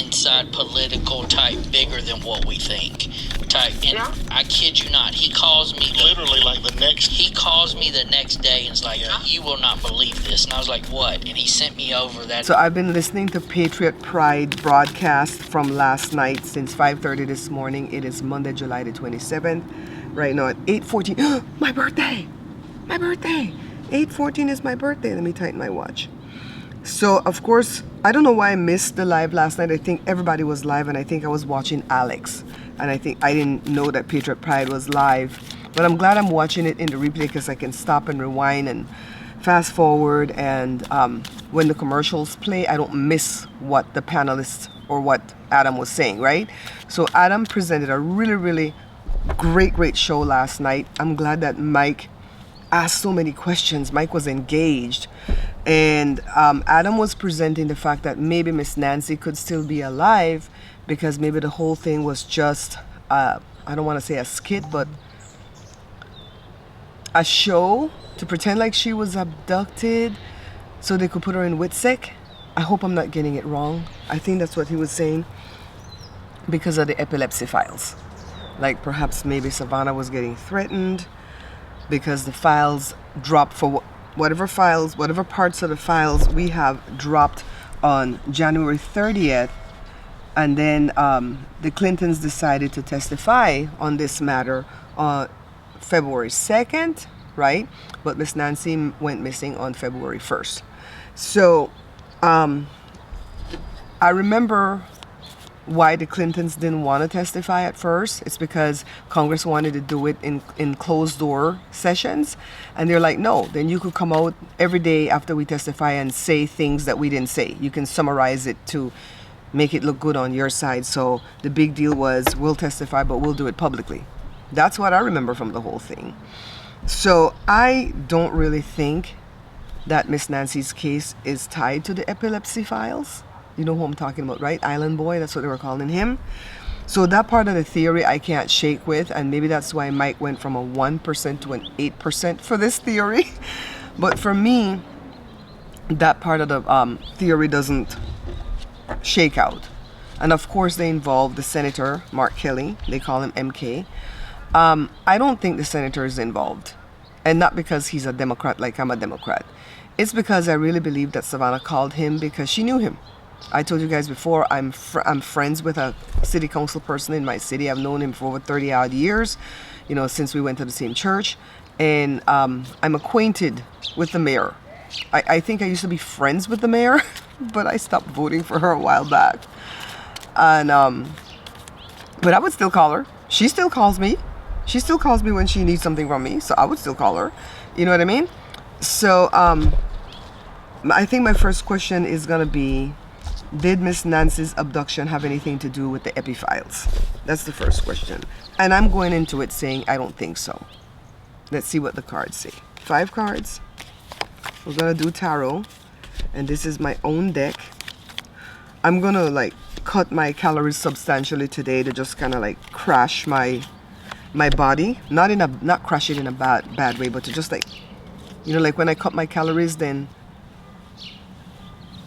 inside political type, bigger than what we think type. And I kid you not, he calls me literally like the next. He calls me the next day and is like, "You will not believe this." And I was like, "What?" And he sent me over that. So I've been listening to Patriot Pride broadcast from last night since 5:30 this morning. It is Monday, July the 27th. Right now at 8:14. My birthday! My birthday! 8:14 is my birthday. Let me tighten my watch. So, of course, I don't know why I missed the live last night. I think everybody was live, and I think I was watching Alex. And I think I didn't know that Patriot Pride was live. But I'm glad I'm watching it in the replay because I can stop and rewind and fast forward. And when the commercials play, I don't miss what the panelists or what Adam was saying, right? So Adam presented a really, really great show last night. I'm glad that Mike asked so many questions. Mike was engaged. And Adam was presenting the fact that maybe Miss Nancy could still be alive because maybe the whole thing was just, I don't want to say a skit, but a show to pretend like she was abducted so they could put her in WITSEC. I hope I'm not getting it wrong. I think that's what he was saying because of the epilepsy files. Like perhaps maybe Savannah was getting threatened because the files dropped for whatever parts of the files we have dropped on January 30th. And then the Clintons decided to testify on this matter on February 2nd, right? But Miss Nancy went missing on February 1st. So I remember why the Clintons didn't want to testify at first. It's because Congress wanted to do it in closed door sessions. And they're like, no, then you could come out every day after we testify and say things that we didn't say. You can summarize it to make it look good on your side. So the big deal was we'll testify, but we'll do it publicly. That's what I remember from the whole thing. So I don't really think that Miss Nancy's case is tied to the epilepsy files. You know who I'm talking about, right? Island Boy, that's what they were calling him. So that part of the theory I can't shake with, and maybe that's why Mike went from a 1% to an 8% for this theory. But for me, that part of the theory doesn't shake out. And of course they involve the Senator, Mark Kelly. They call him MK. I don't think the Senator is involved. And not because he's a Democrat like I'm a Democrat. It's because I really believe that Savannah called him because she knew him. I told you guys before, I'm friends with a city council person in my city. I've known him for over 30 odd years, you know, since we went to the same church. And I'm acquainted with the mayor. I think I used to be friends with the mayor, but I stopped voting for her a while back. And but I would still call her. She still calls me. She still calls me when she needs something from me, so I would still call her. You know what I mean? So I think my first question is gonna be, did Miss Nancy's abduction have anything to do with the epi files? That's the first question. And I'm going into it saying I don't think so. Let's see what the cards say. 5 cards. We're gonna do tarot, and this is my own deck. I'm gonna like cut my calories substantially today to just kind of like crash my body, not crash it in a bad way, but to just like, you know, like when I cut my calories, then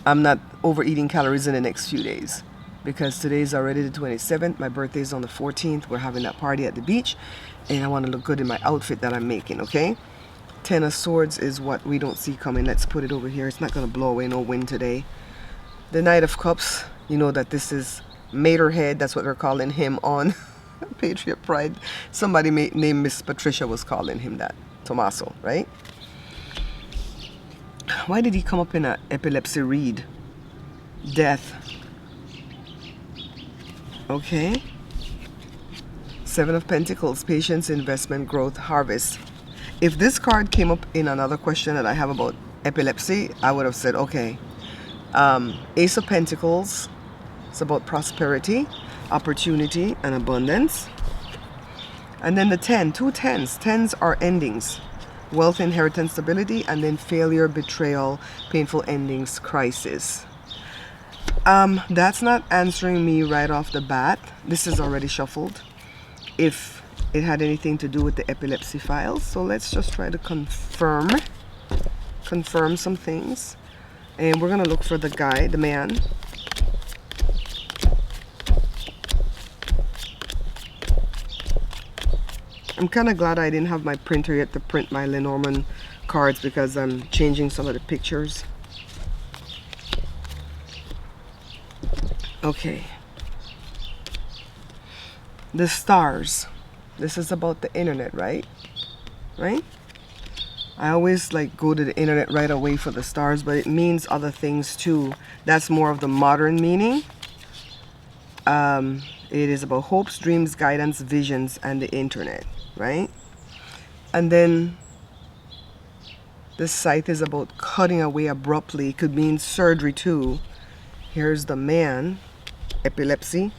I'm not overeating calories in the next few days, because today's already the 27th. My birthday is on the 14th. We're having that party at the beach, and I want to look good in my outfit that I'm making. Okay, 10 of Swords is what we don't see coming. Let's put it over here. It's not gonna blow away no wind today. The Knight of Cups, you know that this is Materhead. That's what they're calling him on Patriot Pride. Somebody named Miss Patricia was calling him that. Tommaso, right? Why did he come up in an epilepsy read? Death. Okay. 7 of Pentacles, patience, investment, growth, harvest. If this card came up in another question that I have about epilepsy, I would have said, okay. Ace of Pentacles, it's about prosperity, opportunity, and abundance. And then the 10, 2 10s. 10s are endings. Wealth, inheritance, stability, and then failure, betrayal, painful endings, crisis. That's not answering me right off the bat. This is already shuffled. If it had anything to do with the epilepsy files. So let's just try to confirm some things. And we're gonna look for the guy, the man. I'm kind of glad I didn't have my printer yet to print my Lenormand cards because I'm changing some of the pictures. Okay. The stars. This is about the internet, right? Right? I always like go to the internet right away for the stars, but it means other things too. That's more of the modern meaning. It is about hopes, dreams, guidance, visions, and the internet, right? And then the scythe is about cutting away abruptly. It could mean surgery too. Here's the man, epilepsy,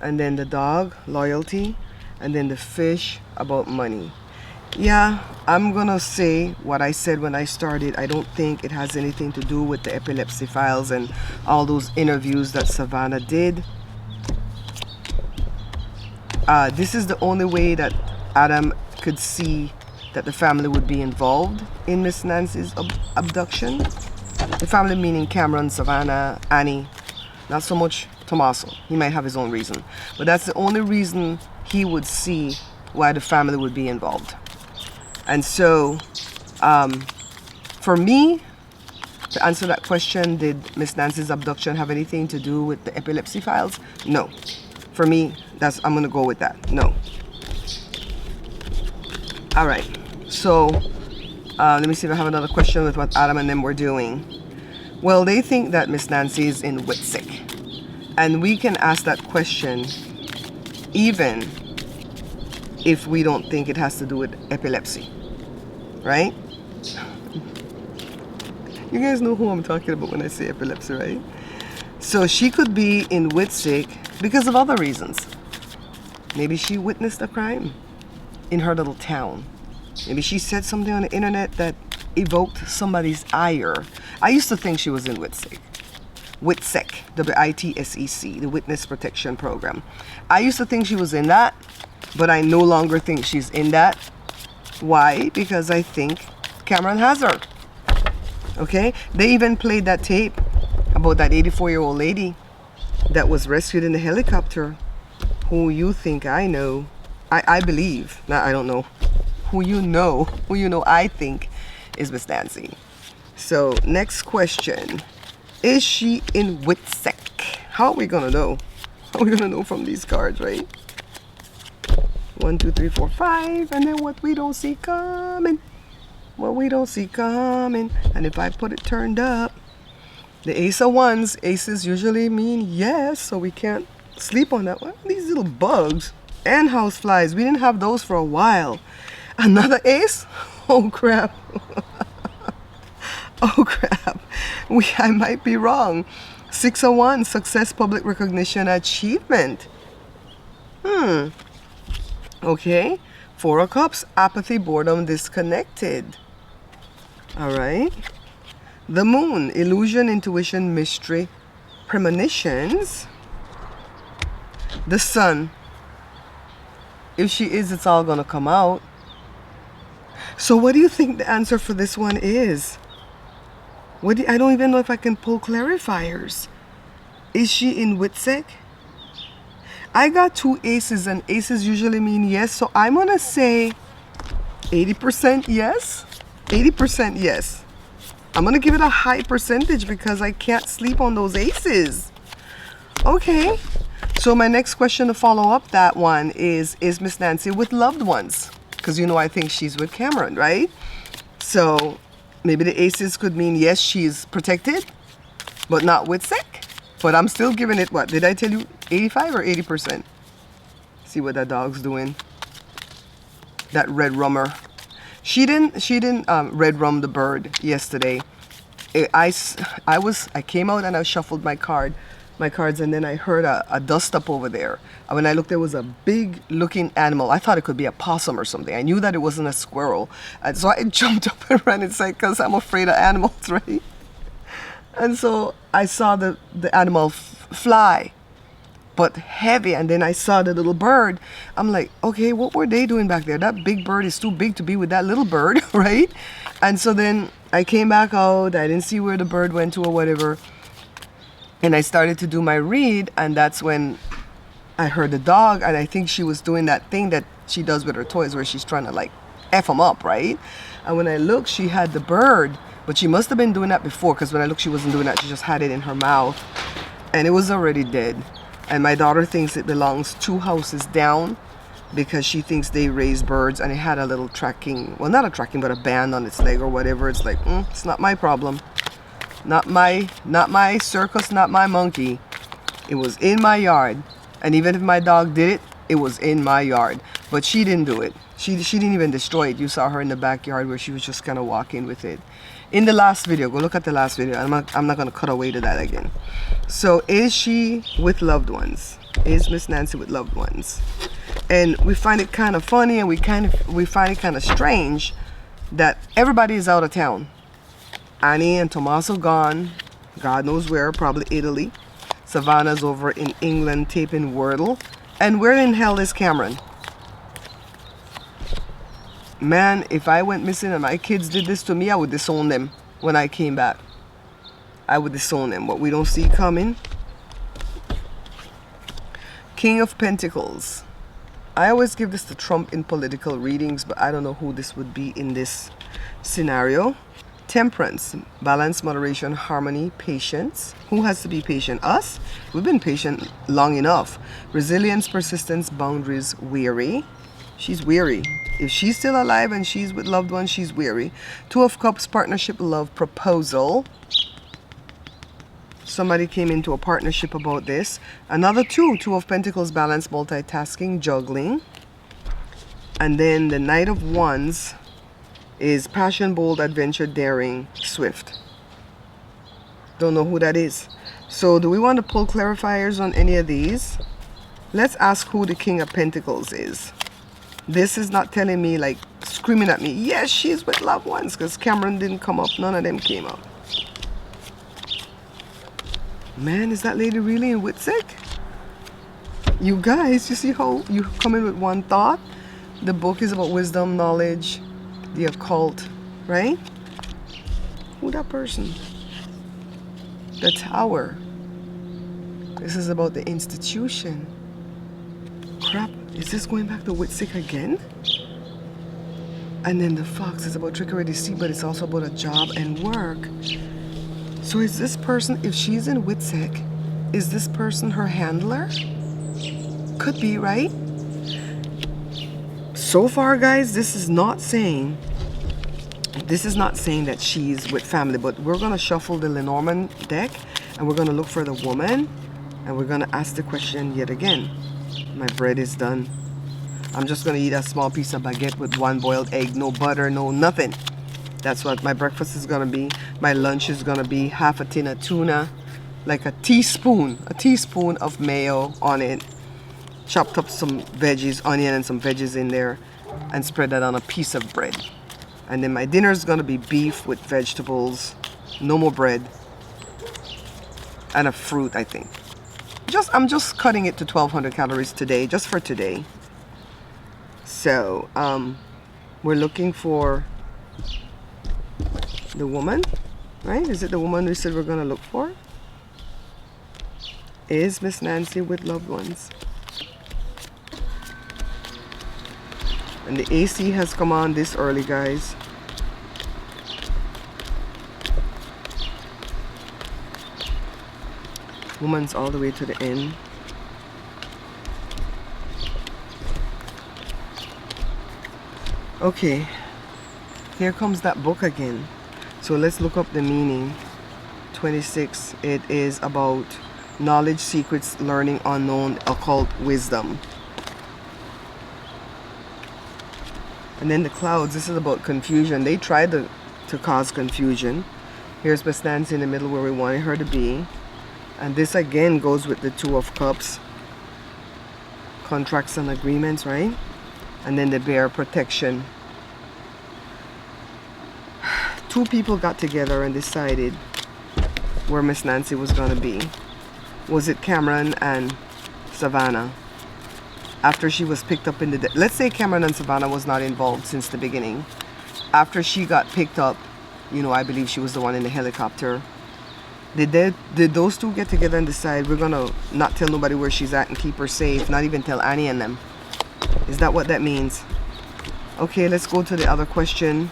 and then the dog, loyalty, and then the fish, about money. Yeah, I'm gonna say what I said when I started. I don't think it has anything to do with the epilepsy files and all those interviews that Savannah did. This is the only way that Adam could see that the family would be involved in Miss Nancy's abduction. The family meaning Cameron, Savannah, Annie, not so much Tommaso. He might have his own reason, but that's the only reason he would see why the family would be involved. And so, for me, to answer that question, did Miss Nancy's abduction have anything to do with the epilepsy files? No. For me, I'm gonna go with that. No. All right. So, let me see if I have another question with what Adam and them were doing. Well, they think that Miss Nancy is in WITSEC, and we can ask that question even if we don't think it has to do with epilepsy, right? You guys know who I'm talking about when I say epilepsy, right? So she could be in WITSEC because of other reasons. Maybe she witnessed a crime in her little town. Maybe she said something on the internet that evoked somebody's ire. I used to think she was in WITSEC. WITSEC, WITSEC, the Witness Protection Program. I used to think she was in that, but I no longer think she's in that. Why? Because I think Cameron has her. Okay? They even played that tape about that 84-year-old lady that was rescued in the helicopter, who you think I know. I believe, now I don't know, who you know I think is Miss Nancy. So, next question. Is she in WITSEC? How are we gonna know? How are we gonna know from these cards, right? 1, 2, 3, 4, 5, and then what we don't see coming. What we don't see coming. And if I put it turned up, the ace of wands, aces usually mean yes, so we can't sleep on that one. These little bugs and house flies, we didn't have those for a while. Another ace? Oh crap. Oh crap. I might be wrong. 6 of wands, success, public recognition, achievement. Okay. 4 of cups, apathy, boredom, disconnected. All right. The moon, illusion, intuition, mystery, premonitions. The sun. If she is, it's all gonna come out. So what do you think the answer for this one is? I don't even know if I can pull clarifiers. Is she in WITSEC? I got 2 aces, and aces usually mean yes, so I'm gonna say 80% yes. 80% yes. I'm gonna give it a high percentage because I can't sleep on those aces. Okay. So my next question to follow up that one is Miss Nancy with loved ones? Because I think she's with Cameron, right? So maybe the aces could mean yes, she's protected, but not WITSEC. But I'm still giving it, what did I tell you, 85 or 80%? See what that dog's doing. That red rummer. She didn't red rum the bird yesterday. I came out and I shuffled my cards, and then I heard a dust up over there. And when I looked, there was a big looking animal. I thought it could be a possum or something. I knew that it wasn't a squirrel. And so I jumped up and ran inside because I'm afraid of animals, right? And so I saw the animal fly, but heavy. And then I saw the little bird. I'm like, okay, what were they doing back there? That big bird is too big to be with that little bird, right? And so then I came back out. I didn't see where the bird went to or whatever. And I started to do my read, and that's when I heard the dog, and I think she was doing that thing that she does with her toys, where she's trying to like F them up, right? And when I looked, she had the bird, but she must have been doing that before, because when I looked, she wasn't doing that. She just had it in her mouth, and it was already dead. And my daughter thinks it belongs 2 houses down, because she thinks they raise birds, and it had a little tracking, well, not a tracking, but a band on its leg or whatever. It's like, it's not my problem. Not my circus, not my monkey. It was in my yard. And even if my dog did it, it was in my yard. But she didn't do it. She didn't even destroy it. You saw her in the backyard where she was just kind of walking with it. In the last video, go look at the last video. I'm not going to cut away to that again. So is she with loved ones? Is Miss Nancy with loved ones? And we find it kind of funny, and we find it kind of strange that everybody is out of town. Annie and Tommaso gone, God knows where, probably Italy. Savannah's over in England taping Wordle. And where in hell is Cameron? Man, if I went missing and my kids did this to me, I would disown them when I came back. I would disown them. What we don't see coming. King of Pentacles. I always give this to Trump in political readings, but I don't know who this would be in this scenario. Temperance, balance, moderation, harmony, patience. Who has to be patient? Us? We've been patient long enough. Resilience, persistence, boundaries, weary. She's weary. If she's still alive and she's with loved ones, she's weary. 2 of Cups, partnership, love, proposal. Somebody came into a partnership about this. Another 2 of Pentacles, balance, multitasking, juggling. And then the Knight of Wands is passion, bold, adventure, daring, swift. Don't know who that is. So do we want to pull clarifiers on any of these? Let's ask who the King of Pentacles is. This is not telling me, like, screaming at me, yes, she's with loved ones, because Cameron didn't come up. None of them came up. Man, is that lady really in WITSEC? You guys, you see how you come in with one thought? The book is about wisdom, knowledge, the occult, right? Who that person? The Tower. This is about the institution. Crap, is this going back to WITSEC again? And then the Fox is about trickery, deceit, but it's also about a job and work. So is this person, if she's in WITSEC, is this person her handler? Could be, right? So far, guys, this is not saying that she's with family, but we're going to shuffle the Lenormand deck, and we're going to look for the woman, and we're going to ask the question yet again. My bread is done. I'm just going to eat a small piece of baguette with 1 boiled egg, no butter, no nothing. That's what my breakfast is going to be. My lunch is going to be half a tin of tuna, like a teaspoon of mayo on it. Chopped up some veggies, onion and some veggies in there, and spread that on a piece of bread. And then my dinner is going to be beef with vegetables, no more bread, and a fruit, I think. I'm just cutting it to 1,200 calories today, just for today. So, we're looking for the woman, right? Is it the woman we said we're going to look for? Is Miss Nancy with loved ones? And the AC has come on this early, guys. Woman's all the way to the end. Okay, here comes that book again. So let's look up the meaning. 26, it is about knowledge, secrets, learning, unknown, occult, wisdom. And then the clouds, this is about confusion. They tried to cause confusion. Here's Miss Nancy in the middle where we wanted her to be. And this again goes with the 2 of Cups. Contracts and agreements, right? And then the Bear, protection. 2 people got together and decided where Miss Nancy was going to be. Was it Cameron and Savannah? After she was picked up in the... Let's say Cameron and Savannah was not involved since the beginning. After she got picked up, you know, I believe she was the one in the helicopter. Did those 2 get together and decide we're going to not tell nobody where she's at and keep her safe, not even tell Annie and them? Is that what that means? Okay, let's go to the other question.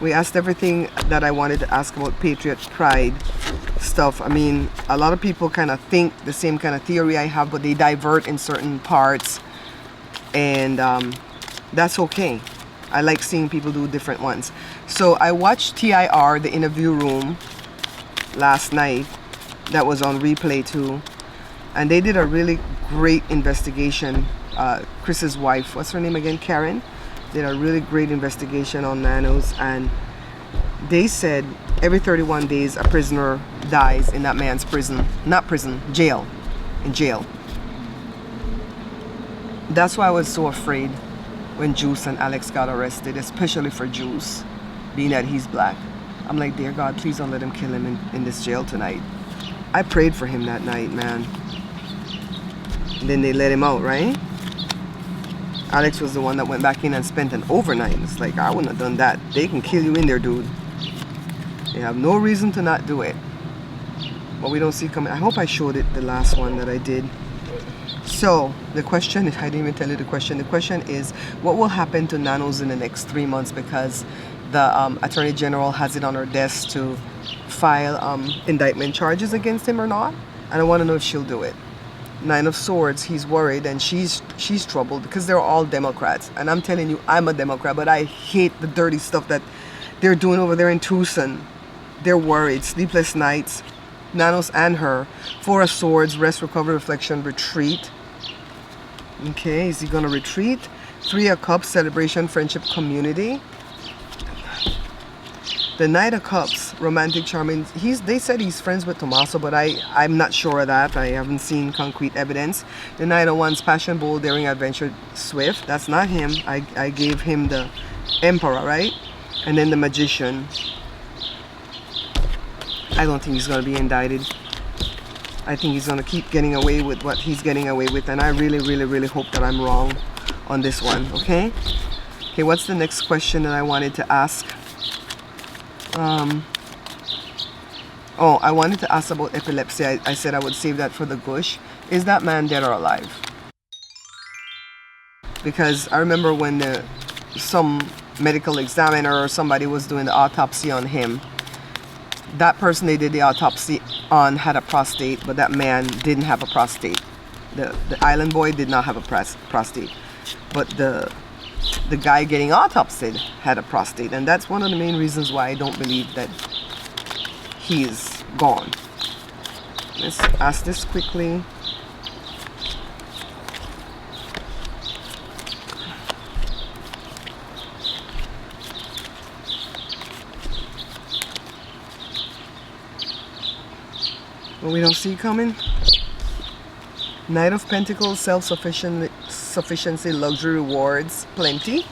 We asked everything that I wanted to ask about Patriot Pride stuff. I mean, a lot of people kind of think the same kind of theory I have, but they divert in certain parts, and that's okay. I like seeing people do different ones. So I watched TIR, the interview room, last night. That was on replay too, and they did a really great investigation. Chris's wife, what's her name again, Karen, did a really great investigation on Nanos, and they said every 31 days a prisoner dies in that man's prison, not prison, jail, in jail. That's why I was so afraid when Juice and Alex got arrested, especially for Juice, being that he's black. I'm like, dear God, please don't let him kill him in this jail tonight. I prayed for him that night, man. And then they let him out, right? Alex was the one that went back in and spent an overnight. It's like, I wouldn't have done that. They can kill you in there, dude. They have no reason to not do it. But we don't see coming. I hope I showed it the last one that I did. So the question is, I didn't even tell you the question. The question is, what will happen to Nanos in the next 3 months, because the Attorney General has it on her desk to file indictment charges against him or not. And I want to know if she'll do it. Nine of Swords, he's worried, and she's troubled because they're all Democrats. And I'm telling you, I'm a Democrat, but I hate the dirty stuff that they're doing over there in Tucson. They're worried. Sleepless nights. Nanos and her. Four of Swords, rest, recovery, reflection, retreat. Okay, is he going to retreat? Three of Cups, celebration, friendship, community. The Knight of Cups, romantic, charming. They said he's friends with Tommaso, but I'm not sure of that. I haven't seen concrete evidence. The Knight of Wands, passion, bold, daring, adventure, swift. That's not him. I gave him the Emperor, right? And then the Magician. I don't think he's going to be indicted. I think he's going to keep getting away with what he's getting away with. And I really, really, really hope that I'm wrong on this one, okay? Okay, what's the next question that I wanted to ask? I wanted to ask about epilepsy. I said I would save that for the gush. Is that man dead or alive? Because I remember when some medical examiner or somebody was doing the autopsy on him, that person they did the autopsy on had a prostate, but that man didn't have a prostate. The island boy did not have a prostate, but the guy getting autopsied had a prostate, and that's one of the main reasons why I don't believe that he's gone. Let's ask this quickly. Well, we don't see coming. Knight of Pentacles, self-sufficiency, luxury, rewards, plenty.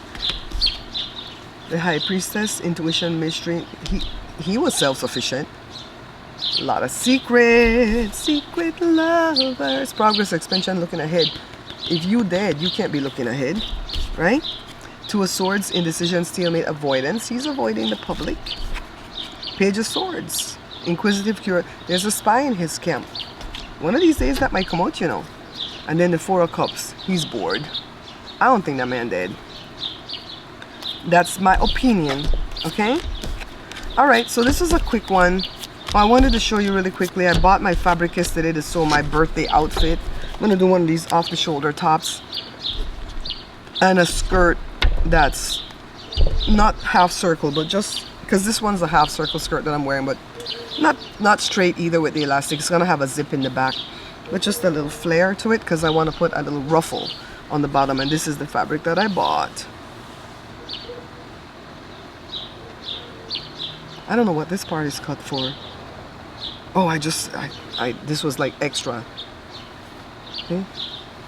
The High Priestess, intuition, mystery. He was self-sufficient. A lot of secret lovers. Progress, expansion, looking ahead. If you dead, you can't be looking ahead, right? Two of Swords, indecision, stalemate, avoidance. He's avoiding the public. Page of Swords, inquisitive, cure. There's a spy in his camp. One of these days that might come out, you know. And then the Four of Cups. He's bored. I don't think that man dead. That's my opinion. Okay? Alright, so this is a quick one. I wanted to show you really quickly. I bought my fabric yesterday to sew my birthday outfit. I'm going to do one of these off the shoulder tops. And a skirt that's not half circle, but just because this one's a half circle skirt that I'm wearing, but not straight either with the elastic. It's going to have a zip in the back, but just a little flare to it because I want to put a little ruffle on the bottom. And this is the fabric that I bought. I don't know what this part is cut for. Oh, this was like extra. Okay.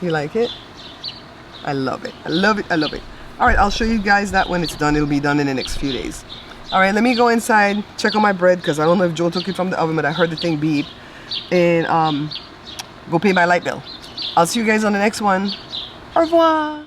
You like it? I love it. I love it. I love it. All right, I'll show you guys that when it's done. It'll be done in the next few days. All right, let me go inside, check on my bread because I don't know if Joe took it from the oven, but I heard the thing beep. And go pay my light bill. I'll see you guys on the next one. Au revoir.